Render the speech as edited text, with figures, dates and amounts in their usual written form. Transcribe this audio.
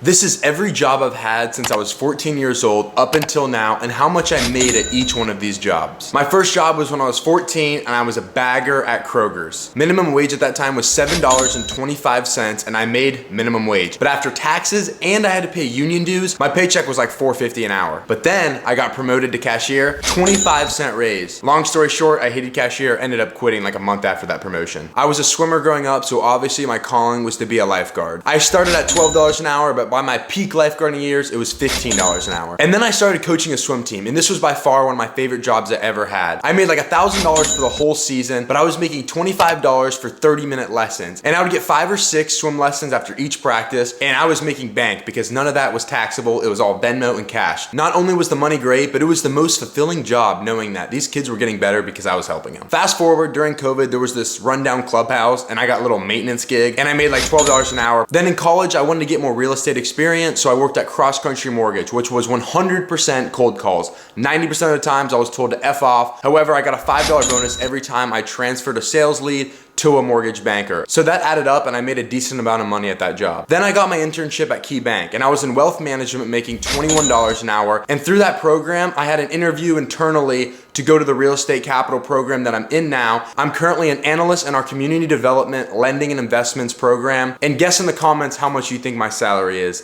This is every job I've had since I was 14 years old up until now and how much I made at each one of these jobs. My first job was when I was 14 and I was a bagger at Kroger's. Minimum wage at that time was $7.25 and I made minimum wage. But after taxes and I had to pay union dues, my paycheck was like $4.50 an hour. But then I got promoted to cashier, 25-cent raise. Long story short, I hated cashier, ended up quitting like a month after that promotion. I was a swimmer growing up, so obviously my calling was to be a lifeguard. I started at $12 an hour, but by my peak lifeguarding years, it was $15 an hour. And then I started coaching a swim team, and this was by far one of my favorite jobs I ever had. I made like $1,000 for the whole season, but I was making $25 for 30-minute lessons. And I would get 5 or 6 swim lessons after each practice, and I was making bank because none of that was taxable. It was all Venmo and cash. Not only was the money great, but it was the most fulfilling job knowing that these kids were getting better because I was helping them. Fast forward, during COVID, there was this rundown clubhouse, and I got a little maintenance gig, and I made like $12 an hour. Then in college, I wanted to get more real estate experience, so I worked at Cross Country Mortgage, which was 100% cold calls. 90% of the times I was told to F off. However, I got a $5 bonus every time I transferred a sales lead to a mortgage banker. So that added up and I made a decent amount of money at that job. Then I got my internship at Key Bank and I was in wealth management making $21 an hour. And through that program, I had an interview internally to go to the real estate capital program that I'm in now. I'm currently an analyst in our community development, lending and investments program. And guess in the comments how much you think my salary is.